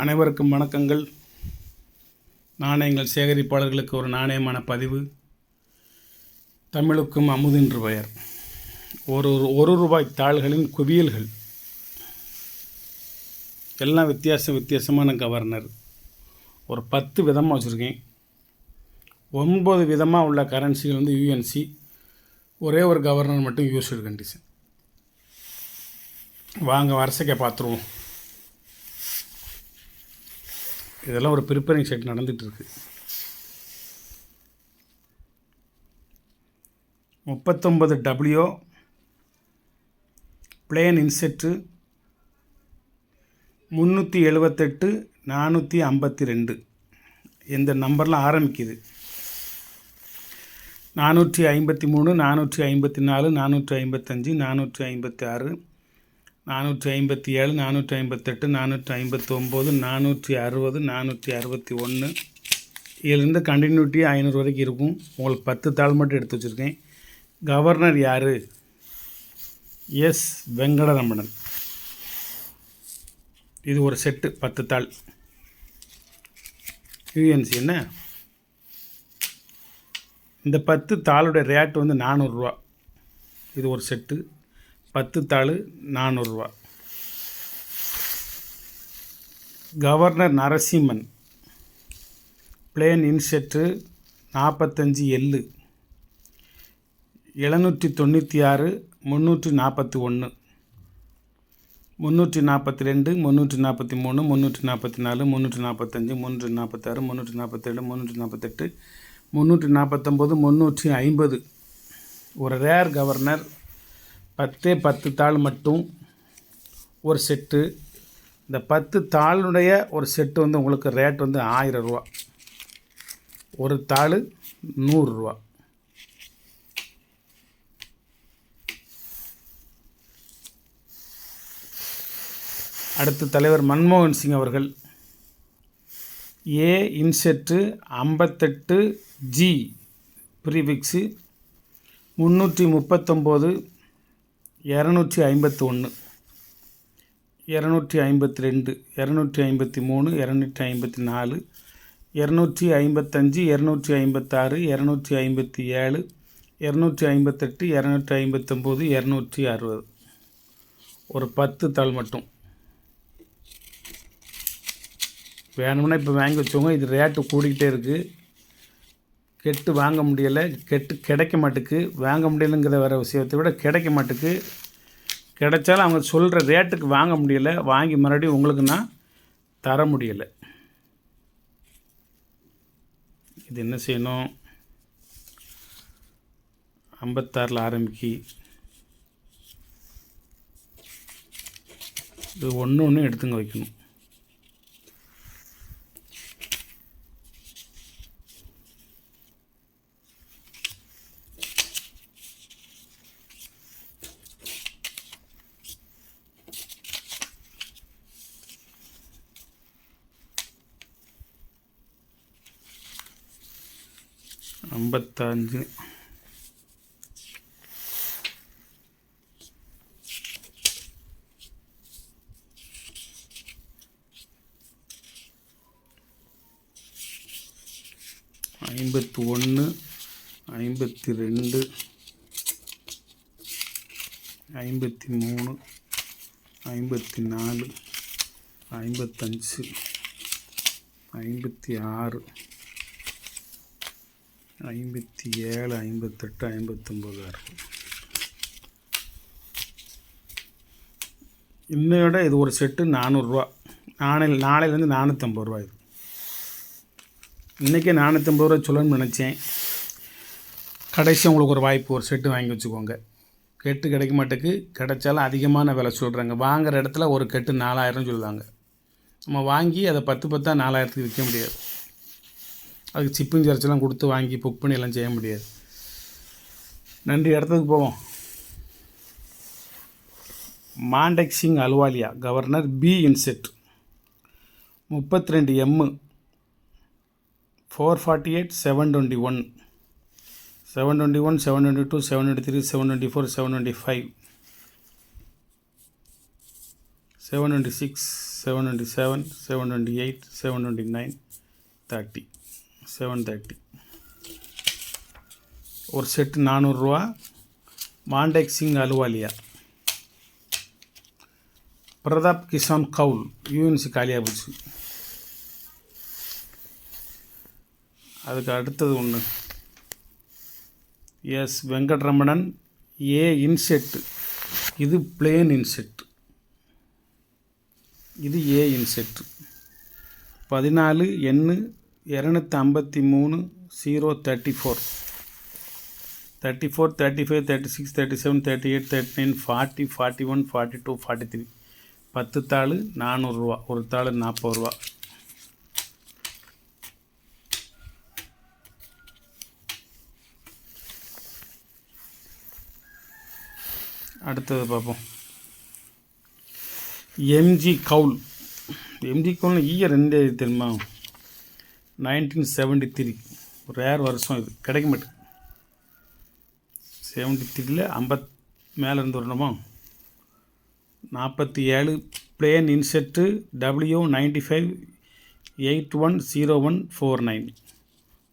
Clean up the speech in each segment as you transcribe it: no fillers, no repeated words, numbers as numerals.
அனைவருக்கும் வணக்கங்கள். நாணயங்கள் சேகரிப்பாளர்களுக்கு ஒரு நாணயமான பதிவு. தமிழுக்கும் அமுது என்று பெயர். ஒரு ரூபாய் தாள்களின் குவியல்கள் எல்லாம் வித்தியாசமான கவர்னர். ஒரு 10 விதமாக வச்சுருக்கேன். 9 விதமாக உள்ள கரன்சிகள் வந்து யூஎன்சி. ஒரே ஒரு கவர்னர் மட்டும் யூஸ்டு கண்டிஷன். வாங்க வரிசைக்க பார்த்துருவோம். இதெல்லாம் ஒரு ப்ரிப்பேரிங் செட் நடந்துகிட்ருக்கு. 39 டபிள்யூ பிளேன் இன்செட்டு 378 452 இந்த நம்பர்லாம் ஆரம்பிக்குது. 453 454 455 456 457 458 459 460 461 இதிலிருந்து கண்டினியூட்டி 500 வரைக்கும் இருக்கும். உங்களுக்கு 10 தாள் மட்டும் எடுத்து வச்சுருக்கேன். கவர்னர் யார்? எஸ் வெங்கடரமணன். இது ஒரு செட்டு 10 தாள். யூஎன்சி என்ன? இந்த 10 தாளுடைய ரேட் வந்து 400 ரூபா. இது ஒரு செட்டு 10 தாள் 400 ரூபா. Governor Narasimhan plane இன்செட்டு 45 L 796 341 342 343 344 345 346 347 348 349 350. ஒரு ரேர் கவர்னர் 10 தாள் மட்டும் ஒரு செட்டு. இந்த 10 தாளுடைய ஒரு செட்டு வந்து உங்களுக்கு ரேட் வந்து 1000 ரூபா. ஒரு தாள் 100 ரூபா. அடுத்து தலைவர் மன்மோகன் சிங் அவர்கள் ஏ இன்செட்டு 58 ஜி ப்ரீஃபிக்ஸு 339 251 252 253 254 255 256 257 258 259 260. ஒரு 10 தாள் மட்டும் வேணும்னா இப்போ வாங்கி வச்சோங்க. இது ரேட்டு கூடிக்கிட்டே இருக்குது. கெட்டு வாங்க முடியலை, கெட்டு கிடைக்க மாட்டுக்கு. வாங்க முடியலைங்கிற வேறு விஷயத்தை விட கிடைக்க மாட்டுக்கு. கிடைச்சாலும் அவங்க சொல்கிற ரேட்டுக்கு வாங்க முடியலை. வாங்கி மறுபடியும் உங்களுக்கு நான் தர முடியலை. இது என்ன செய்யணும்? 56 ஆரம்பிக்கி. இது ஒன்று எடுத்துங்க வைக்கணும். ஐம்பத்தஞ்சு 51 52 53 54 55 56 57 58 59. இன்னையோட இது ஒரு செட்டு 400 ரூபா. நாளையிலேருந்து 450 ரூபா. இது இன்றைக்கே 450 ரூபா சொல்லணும்னு நினச்சேன். கடைசி உங்களுக்கு ஒரு வாய்ப்பு, ஒரு செட்டு வாங்கி வச்சுக்கோங்க. கெட்டு கிடைக்க மாட்டேக்கு. கிடைச்சாலும் அதிகமான விலை சொல்கிறாங்க. வாங்குகிற இடத்துல ஒரு கெட்டு 4000 சொல்லுவாங்க. நம்ம வாங்கி அதை 10 4000க்கு விற்க முடியாது. அதுக்கு சிப்பிங் சார்ஜெலாம் கொடுத்து வாங்கி புக் பண்ணி எல்லாம் செய்ய முடியாது. நன்றி. இடத்துக்கு போவோம். Montek Singh Ahluwalia governor B inset 32 M 448 721 721 722 723 724 725 726 727, 728, 729, 30, 730. ஒரு செட்டு 400 ரூபா. மாண்டேக் சிங் அலுவாலியா. பிரதாப் கிஷான் கவுல் யூஎன்சி காலியாக போச்சு. அதுக்கு அடுத்தது ஒன்று எஸ் வெங்கட்ரமணன் ஏ இன்செட். இது பிளேன் இன்செட். இது ஏ இன்செட். 14 எண்ணு 253 034 34 35 36 37 38 39 40 41 42 43. 10 தாள் 400 ரூபா. ஒரு தாள் 40 ரூபா. அடுத்தது பார்ப்போம். எம்ஜி கவுல். எம்ஜி கவுல் இயர் ரெண்டு தெரியுமா? 1973. ரேர் வருஷம். இது கிடைக்க மாட்டேங்குது. 73ல் 50 மேலே இருந்து வரணுமா? 47 பிளேன் இன்செட்டு W95 810149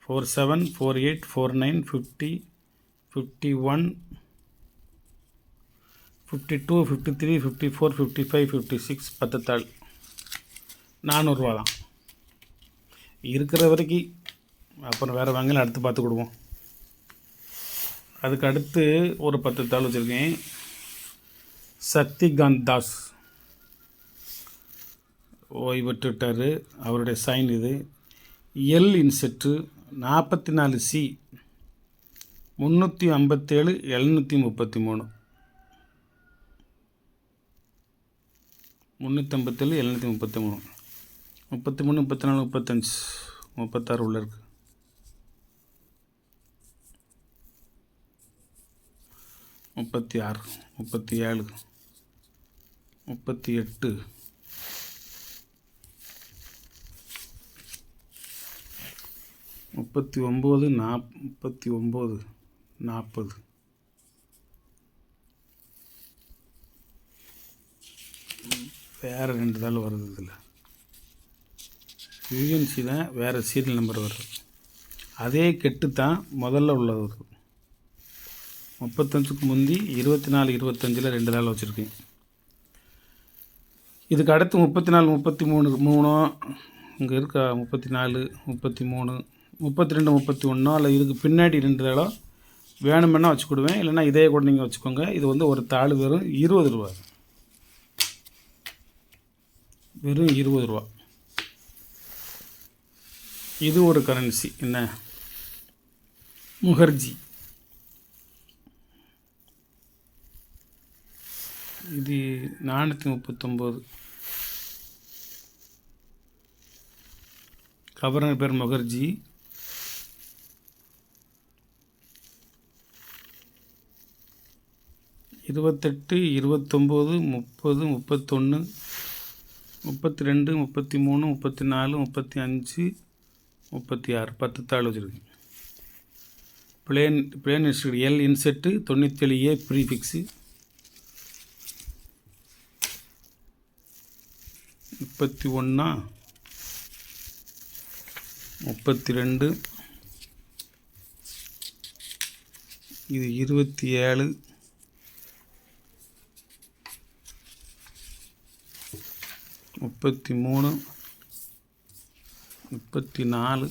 47 48 49 50 51 52 53 54 55 56. 10 தாள் 400 ரூபா தான் இருக்கிற வரைக்கும். அப்புறம் வேறு வாங்கலாம், அடுத்து பார்த்துக்கிடுவோம். அதுக்கு அடுத்து ஒரு 10 தாள் வச்சுருக்கேன். சக்திகாந்த் தாஸ் ஓய்வெட்டுட்டார். அவருடைய சைன் இது. எல் இன்செட்டு 44C 357 733 357 733 33 34 35 36 உள்ள இருக்குது. 36 37 38 39 39 40. வேறு 2 தாள் வருது. இதில் யூஎன்சி தான், வேறு சீரியல் நம்பர் வருது. அதே கெட்டு தான் முதல்ல உள்ளது வருது. 35க்கு முந்தி 24 25ல் 2 தாள் வச்சுருக்கேன். இதுக்கு அடுத்து 34 33 3 இங்கே இருக்கா? 34 33 32 31 இல்லை இதுக்கு பின்னாடி 2 தாளோ வேணுமென்னா வச்சுக்கிடுவேன். இல்லைன்னா இதே கூட நீங்கள் வச்சுக்கோங்க. இது வந்து ஒரு தாள் வெறும் 20 ரூபா. வெறும் 20 ரூபா. இது ஒரு கரன்சி. என்ன? முகர்ஜி. இது 439. கவர்னர் பேர் முகர்ஜி. இருபத்தெட்டு 29 30 31 32 33 34 35 36. 10 தாள் வச்சுருக்கு. Plane institute L இன்செட்டு 97A ப்ரீஃபிக்ஸு 31 32. இது 27 33 34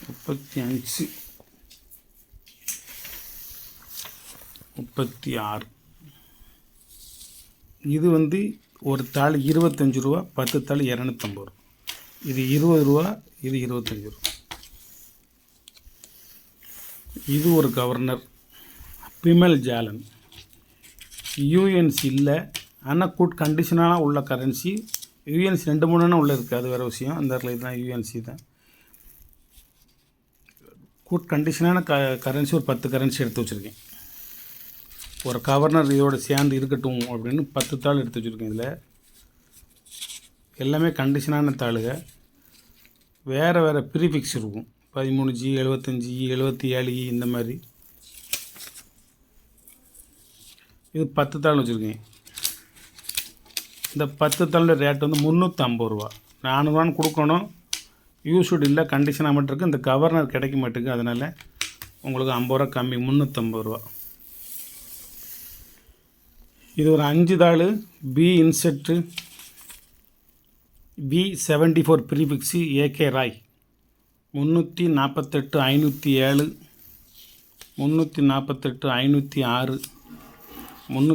35 36. இது வந்து ஒரு தாள் 25 ரூபா. 10 தாள் 250 ரூபா. இது 20 ரூபா. இது 25 ரூபா. இது ஒரு கவர்னர் பிமல் ஜாலன். யூஎன்சி இல்லை, ஆனால் குட் கண்டிஷனாக உள்ள கரன்சி. யூஎன்சி 2 3 உள்ளே இருக்குது, அது வேறு விஷயம். அந்த இடத்துல இதுதான் யூஎன்சி தான். குட் கண்டிஷனான கரன்சி ஒரு 10 கரன்சி எடுத்து வச்சுருக்கேன். ஒரு கவர்னர் இதோட சேர்ந்து இருக்கட்டும் அப்படின்னு 10 தாள் எடுத்து வச்சுருக்கேன். இதில் எல்லாமே கண்டிஷனான தாளுங்க. வேறு வேறு ப்ரீஃபிக்ஸ் இருக்கும். 13G 75E 77E இந்த மாதிரி. இது 10 தாள் வச்சுருக்கேன். இந்த 10 தாளுடைய ரேட் வந்து 350 ரூபா. 400 கொடுக்கணும். யூஸ்டு இல்லை, கண்டிஷனாக மட்டும் இருக்குது. இந்த கவர்னர் கிடைக்க மாட்டேங்குது, அதனால் உங்களுக்கு 50 ரூபா கம்மி, 350 ரூபா. இது ஒரு 5 தாள் B inset V74 prefix AK Roy 348 507 348 506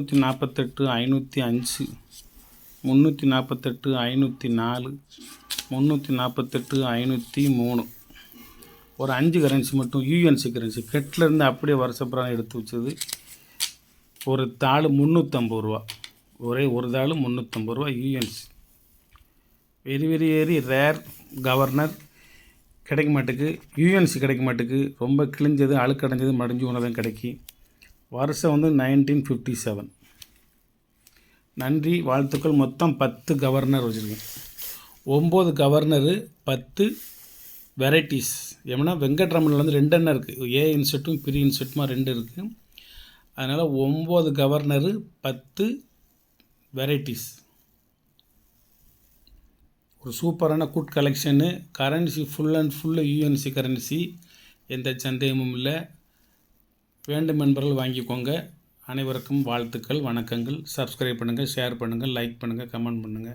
348 505 348 504 348 503. ஒரு 5 கரன்சி மட்டும் யூஎன்சி கரன்சி கெட்டிலேருந்து அப்படியே வருஷப்புறம் எடுத்து வச்சது. ஒரு தாள் 350 ரூபா, ஒரே ஒரு தாள் 350 ரூபா UNC. Very very very rare governor கிடைக்க மாட்டேக்கு, யூஎன்சி கிடைக்க மாட்டேக்கு. ரொம்ப கிழிஞ்சது, அழுக்கடைஞ்சது, மடிஞ்சு உணதான் கிடைக்கி. வருஷம் வந்து 1957. நன்றி, வாழ்த்துக்கள். மொத்தம் 10 கவர்னர் வச்சுருக்கேன். 9 கவர்னரு, 10 வெரைட்டிஸ். ஏன்னா வெங்கட்ரமணில் வந்து 2 எண்ணம் இருக்குது, ஏ இன்செட்டும் ப்ரீ இன்செட்டுமா 2 இருக்குது. அதனால் 9 கவர்னரு, 10 வெரைட்டிஸ். ஒரு சூப்பரான good collection. Currency full and full UNC currency, எந்த சந்தேகமும் இல்லை. வேண்டும் என்பவர்கள் வாங்கிக்கோங்க. அனைவருக்கும் வாழ்த்துக்கள், வணக்கங்கள். சப்ஸ்கிரைப் பண்ணுங்கள், ஷேர் பண்ணுங்கள், லைக் பண்ணுங்கள், கமெண்ட் பண்ணுங்கள்.